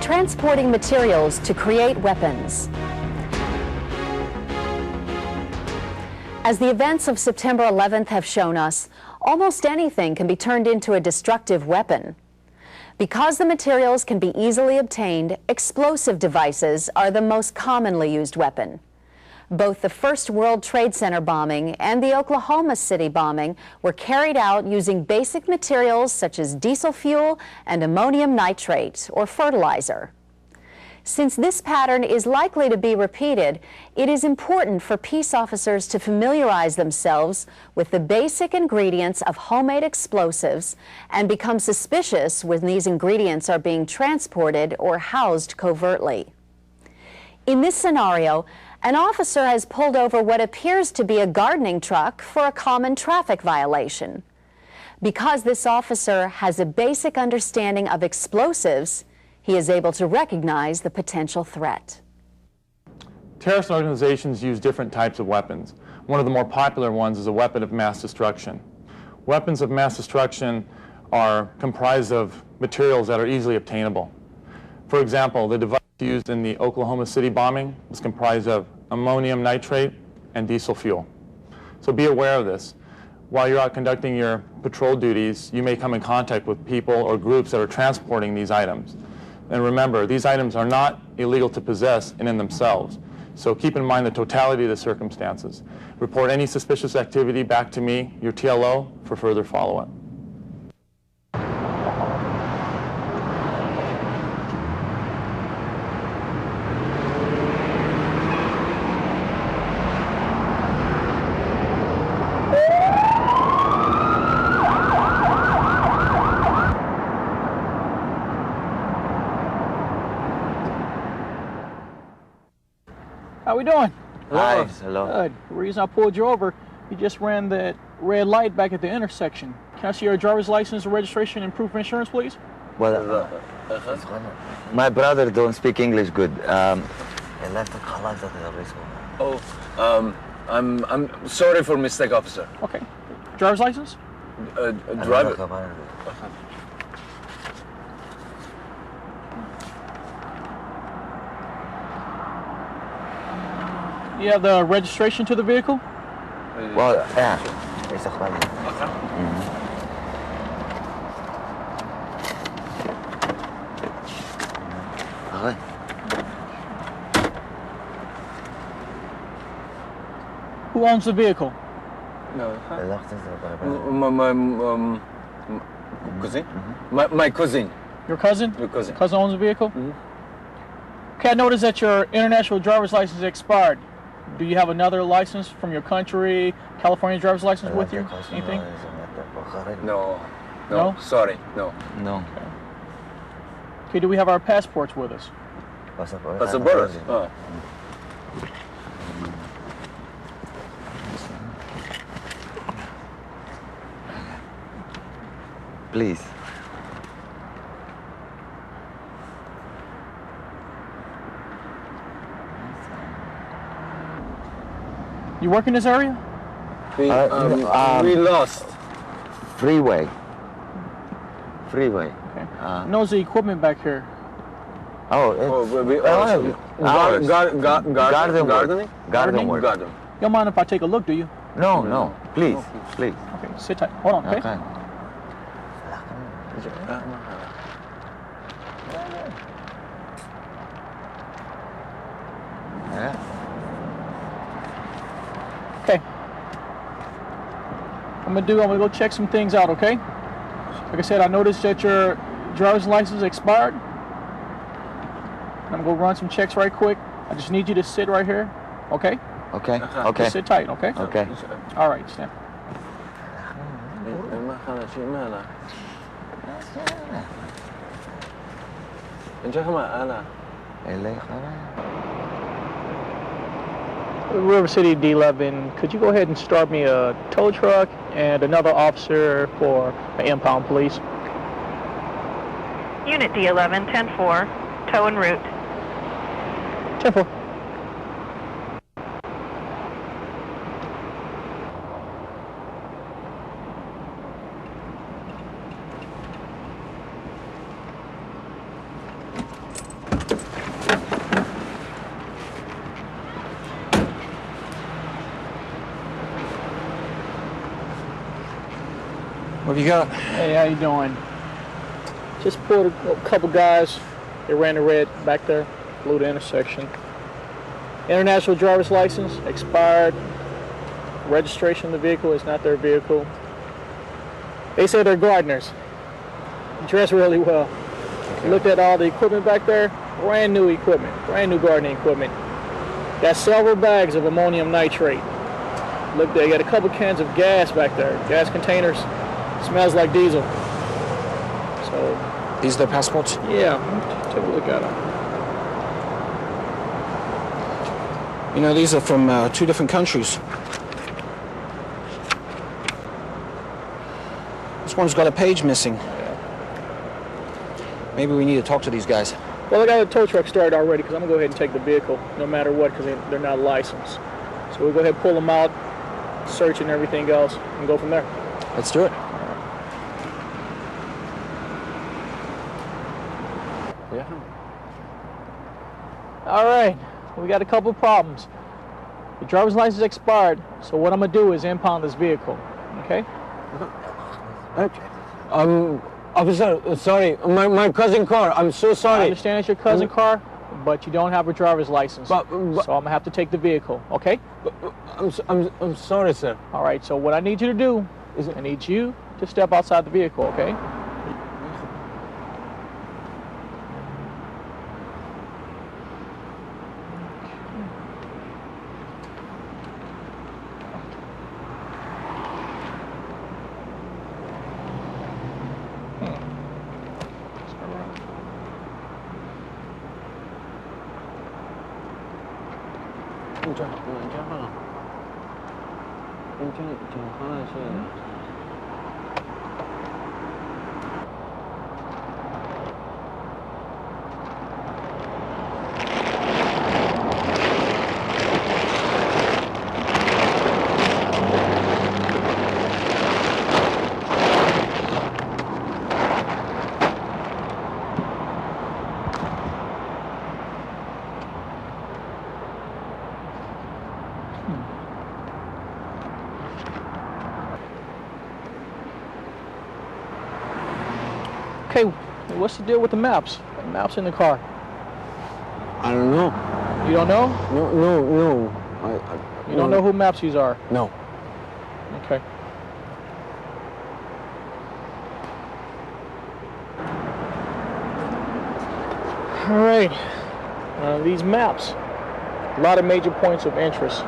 transporting materials to create weapons. As the events of September 11th have shown us, almost anything can be turned into a destructive weapon. Because the materials can be easily obtained, explosive devices are the most commonly used weapon. Both the first World Trade Center bombing and the Oklahoma City bombing were carried out using basic materials such as diesel fuel and ammonium nitrate, or fertilizer. Since this pattern is likely to be repeated, it is important for peace officers to familiarize themselves with the basic ingredients of homemade explosives and become suspicious when these ingredients are being transported or housed covertly. In this scenario, an officer has pulled over what appears to be a gardening truck for a common traffic violation. Because this officer has a basic understanding of explosives, he is able to recognize the potential threat. Terrorist organizations use different types of weapons. One of the more popular ones is a weapon of mass destruction. Weapons of mass destruction are comprised of materials that are easily obtainable. For example, the device used in the Oklahoma City bombing was comprised of ammonium nitrate and diesel fuel. So be aware of this. While you're out conducting your patrol duties, you may come in contact with people or groups that are transporting these items. And remember, these items are not illegal to possess in themselves. So keep in mind the totality of the circumstances. Report any suspicious activity back to me, your TLO, for further follow-up. How we doing? Hi, hello. Good. The reason I pulled you over, you just ran that red light back at the intersection. Can I see your driver's license, registration, and proof of insurance, please? Well, my brother don't speak English good. I'm sorry for mistake, officer. Okay. Driver's license? Driver. You have the registration to the vehicle? Well, yeah. Who owns the vehicle? No. Cousin? My cousin. Your cousin? Your cousin. Cousin owns the vehicle? Okay, I noticed that your international driver's license expired. Do you have another license from your country, California driver's license with you? Anything? No. No? Sorry, no. No. Okay, do we have our passports with us? Passport? Oh. Please. You work in this area? We lost. Freeway. Okay. Knows the equipment back here. Gardening? Garden work. Garden. You don't mind if I take a look, do you? No. Please, please. Okay, sit tight. Hold on, okay? Okay. Yeah. Okay. I'm gonna go check some things out, okay? Like I said, I noticed that your driver's license expired. I'm gonna go run some checks right quick. I just need you to sit right here, okay? Okay. Just Okay. sit tight, okay? Okay. All right, stand. River City D11, could you go ahead and start me a tow truck and another officer for the impound, please? Unit D11, 10-4, tow en route. 10-4. What have you got? Hey, how you doing? Just pulled a couple guys. They ran the red back there, blew the intersection. International driver's license, expired. Registration of the vehicle is not their vehicle. They say they're gardeners. Dress really well. Looked at all the equipment back there, brand new equipment, brand new gardening equipment. Got several bags of ammonium nitrate. Look, they got a couple cans of gas back there, gas containers. Smells like diesel. So, These are their passports? yeah, take a look at them. You know, these are from 2 different countries. This one's got a page missing. Maybe we need to talk to these guys. Well, I got a tow truck started already because I'm going to go ahead and take the vehicle no matter what because they're not licensed. So we'll go ahead and pull them out, search and everything else, and go from there. Let's do it. All right, we got a couple problems. The driver's license expired, so what I'm going to do is impound this vehicle, okay? Officer, sorry, my cousin car. I'm so I sorry. understand it's your cousin's car, but you don't have a driver's license. But- so I'm going to have to take the vehicle, okay? I'm sorry, sir. All right, so what I need you to do is I need you to step outside the vehicle, okay? Okay, what's the deal with the maps? The maps in the car. I don't know. You don't know? No. You don't know who maps these are? No. Okay. All right. These maps, a lot of major points of interest.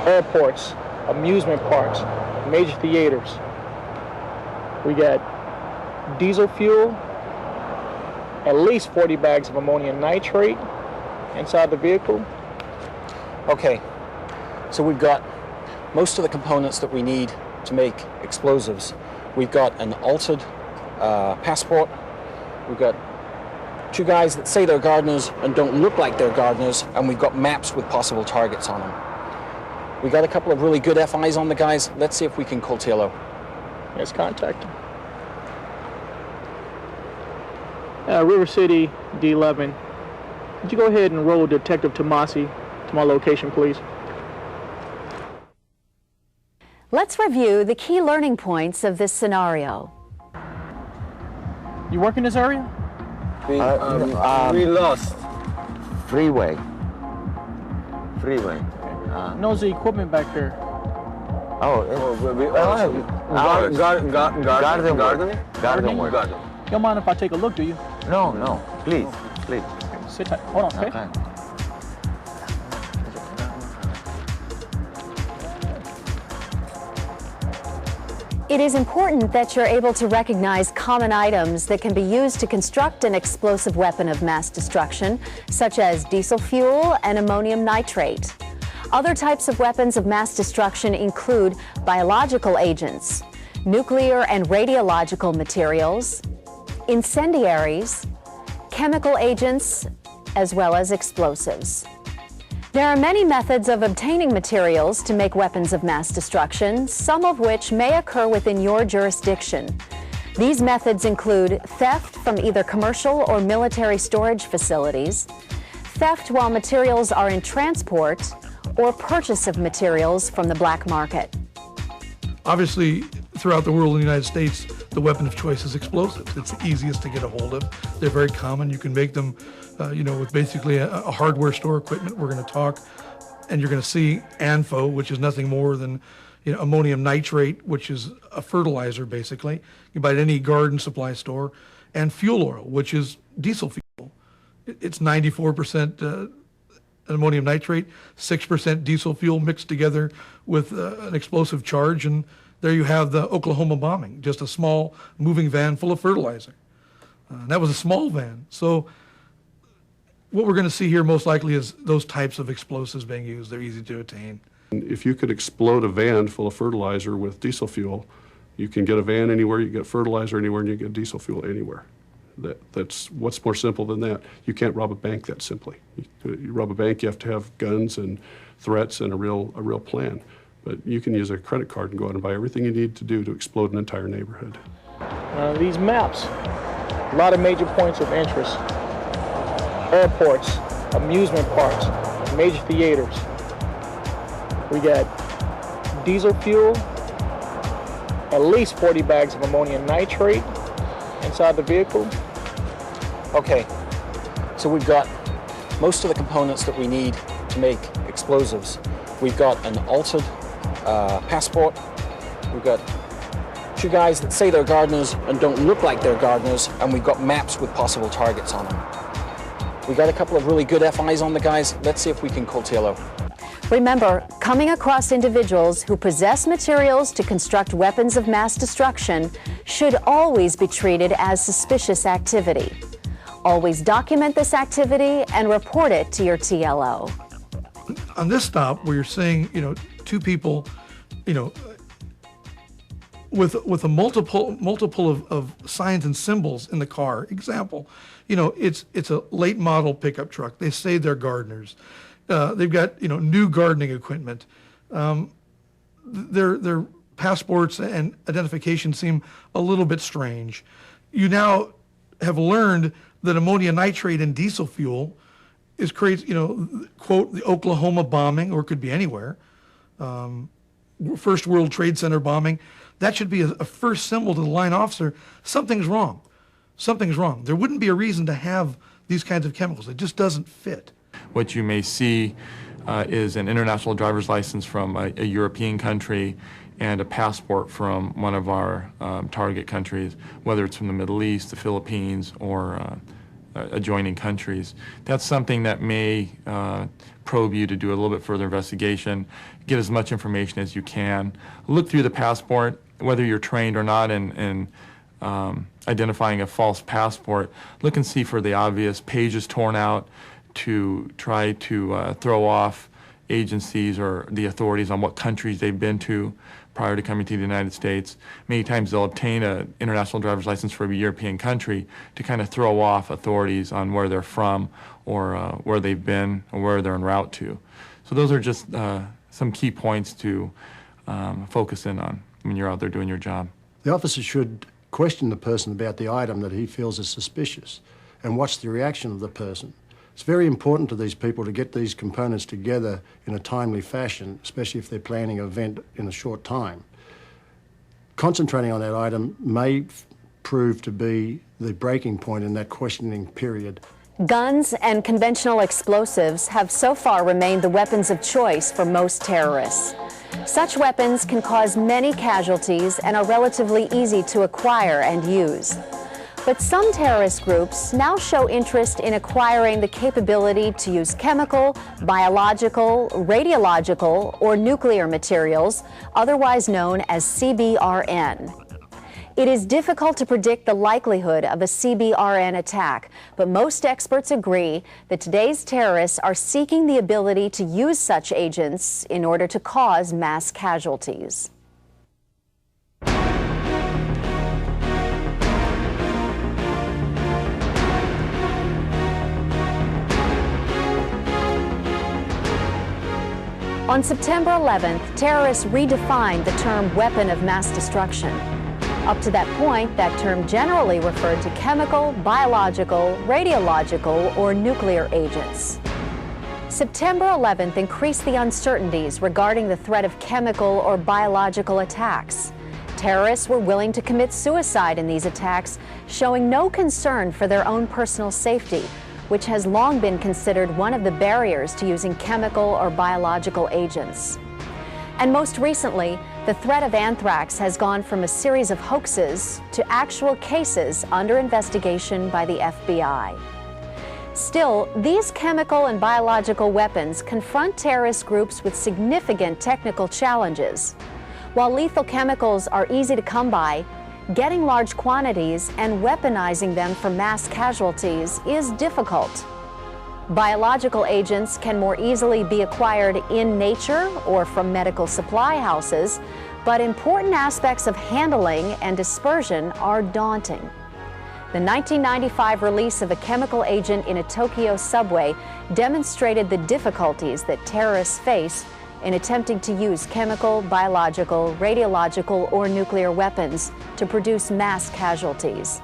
Airports, amusement parks, major theaters. We got diesel fuel, at least 40 bags of ammonium nitrate inside the vehicle. Okay, so we've got most of the components that we need to make explosives. We've got an altered passport. We've got 2 guys that say they're gardeners and don't look like they're gardeners, and we've got maps with possible targets on them. We got a couple of really good FIs on the guys. Let's see if we can curtail them. Let's contact them. River City, D11. Could you go ahead and roll Detective Tomasi to my location, please? Let's review the key learning points of this scenario. You work in this area? We lost. Freeway. Knows the equipment back there. Garden work. Garden. You don't mind if I take a look, do you? No, please. Sit tight. Hold on, okay? It is important that you're able to recognize common items that can be used to construct an explosive weapon of mass destruction, such as diesel fuel and ammonium nitrate. Other types of weapons of mass destruction include biological agents, nuclear and radiological materials, incendiaries, chemical agents, as well as explosives. There are many methods of obtaining materials to make weapons of mass destruction, some of which may occur within your jurisdiction. These methods include theft from either commercial or military storage facilities, theft while materials are in transport, or purchase of materials from the black market. Obviously, throughout the world in the United States, the weapon of choice is explosives. It's the easiest to get a hold of. They're very common. You can make them, with basically a hardware store equipment. We're going to talk, and you're going to see ANFO, which is nothing more than ammonium nitrate, which is a fertilizer, basically. You buy it at any garden supply store, and fuel oil, which is diesel fuel. It's 94% ammonium nitrate, 6% diesel fuel mixed together with an explosive charge, and there you have the Oklahoma bombing, just a small moving van full of fertilizer. That was a small van. So what we're going to see here most likely is those types of explosives being used. They're easy to attain. If you could explode a van full of fertilizer with diesel fuel, you can get a van anywhere, you get fertilizer anywhere, and you get diesel fuel anywhere. That's what's more simple than that. You can't rob a bank that simply. You rob a bank, you have to have guns and threats and a real plan. But you can use a credit card and go out and buy everything you need to do to explode an entire neighborhood. These maps, a lot of major points of interest. Airports, amusement parks, major theaters. We got diesel fuel, at least 40 bags of ammonium nitrate inside the vehicle. Okay, so we've got most of the components that we need to make explosives. We've got an altered passport. We've got two guys that say they're gardeners and don't look like they're gardeners, and we've got maps with possible targets on them. We've got a couple of really good FIs on the guys. Let's see if we can coattail. Remember, coming across individuals who possess materials to construct weapons of mass destruction should always be treated as suspicious activity. Always document this activity and report it to your TLO. On this stop, where you're seeing, two people, with a multiple of signs and symbols in the car. Example, it's a late model pickup truck. They say they're gardeners. They've got new gardening equipment. Their passports and identification seem a little bit strange. You now have learned that ammonia nitrate and diesel fuel is crazy. Quote, the Oklahoma bombing, or it could be anywhere. First World Trade Center bombing. That should be a first symbol to the line officer. Something's wrong. Something's wrong. There wouldn't be a reason to have these kinds of chemicals. It just doesn't fit. What you may see is an international driver's license from a European country and a passport from one of our target countries, whether it's from the Middle East, the Philippines, or adjoining countries. That's something that may probe you to do a little bit further investigation, get as much information as you can. Look through the passport, whether you're trained or not in identifying a false passport. Look and see for the obvious pages torn out, to try to throw off agencies or the authorities on what countries they've been to prior to coming to the United States. Many times they'll obtain an international driver's license for a European country to kind of throw off authorities on where they're from or where they've been or where they're en route to. So those are just some key points to focus in on when you're out there doing your job. The officer should question the person about the item that he feels is suspicious and watch the reaction of the person. It's very important to these people to get these components together in a timely fashion, especially if they're planning an event in a short time. Concentrating on that item may prove to be the breaking point in that questioning period. Guns and conventional explosives have so far remained the weapons of choice for most terrorists. Such weapons can cause many casualties and are relatively easy to acquire and use. But some terrorist groups now show interest in acquiring the capability to use chemical, biological, radiological, or nuclear materials, otherwise known as CBRN. It is difficult to predict the likelihood of a CBRN attack, but most experts agree that today's terrorists are seeking the ability to use such agents in order to cause mass casualties. On September 11th, terrorists redefined the term weapon of mass destruction. Up to that point, that term generally referred to chemical, biological, radiological, or nuclear agents. September 11th increased the uncertainties regarding the threat of chemical or biological attacks. Terrorists were willing to commit suicide in these attacks, showing no concern for their own personal safety, which has long been considered one of the barriers to using chemical or biological agents. And most recently, the threat of anthrax has gone from a series of hoaxes to actual cases under investigation by the FBI. Still, these chemical and biological weapons confront terrorist groups with significant technical challenges. While lethal chemicals are easy to come by, getting large quantities and weaponizing them for mass casualties is difficult. Biological agents can more easily be acquired in nature or from medical supply houses, but important aspects of handling and dispersion are daunting. The 1995 release of a chemical agent in a Tokyo subway demonstrated the difficulties that terrorists face in attempting to use chemical, biological, radiological, or nuclear weapons to produce mass casualties.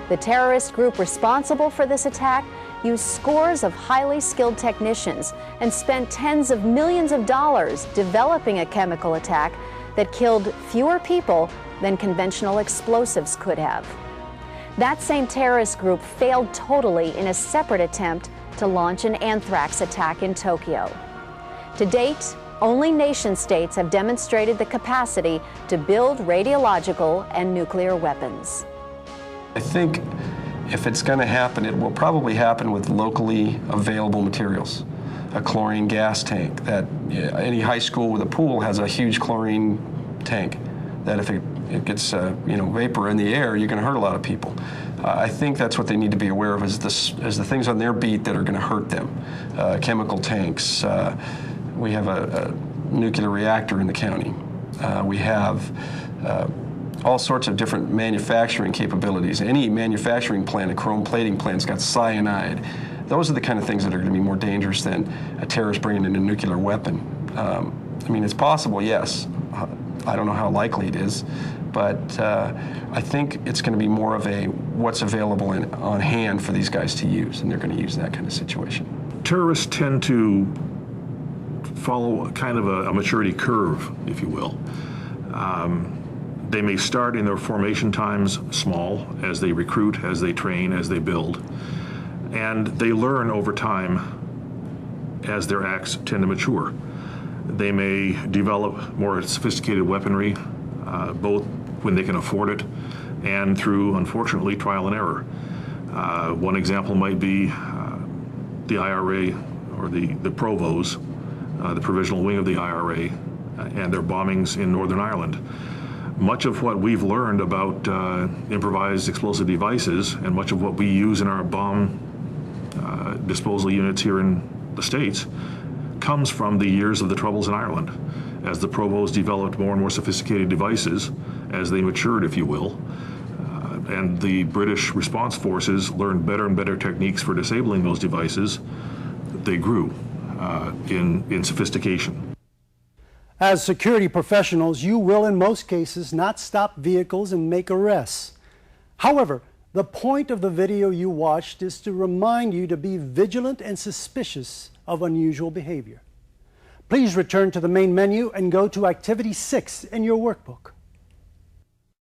The terrorist group responsible for this attack used scores of highly skilled technicians and spent tens of millions of dollars developing a chemical attack that killed fewer people than conventional explosives could have. That same terrorist group failed totally in a separate attempt to launch an anthrax attack in Tokyo. To date, only nation-states have demonstrated the capacity to build radiological and nuclear weapons. I think if it's going to happen, it will probably happen with locally available materials. A chlorine gas tank, that any high school with a pool has a huge chlorine tank, that if it gets vapor in the air, you're going to hurt a lot of people. I think that's what they need to be aware of, is the things on their beat that are going to hurt them. Chemical tanks. We have a nuclear reactor in the county. We have all sorts of different manufacturing capabilities. Any manufacturing plant, a chrome plating plant's got cyanide. Those are the kind of things that are going to be more dangerous than a terrorist bringing in a nuclear weapon. I mean, it's possible, yes. I don't know how likely it is, but I think it's going to be more of a what's available on hand for these guys to use, and they're going to use that kind of situation. Terrorists tend to follow kind of a maturity curve, if you will. They may start in their formation times small, as they recruit, as they train, as they build, and they learn over time as their acts tend to mature. They may develop more sophisticated weaponry, both when they can afford it and through, unfortunately, trial and error. One example might be the IRA, or the Provos, the provisional wing of the IRA, and their bombings in Northern Ireland. Much of what we've learned about improvised explosive devices, and much of what we use in our bomb disposal units here in the States, comes from the years of the Troubles in Ireland. As the Provos developed more and more sophisticated devices, as they matured, if you will, and the British response forces learned better and better techniques for disabling those devices, they grew in sophistication. As security professionals, you will in most cases not stop vehicles and make arrests. However, the point of the video you watched is to remind you to be vigilant and suspicious of unusual behavior. Please return to the main menu and go to Activity 6 in your workbook.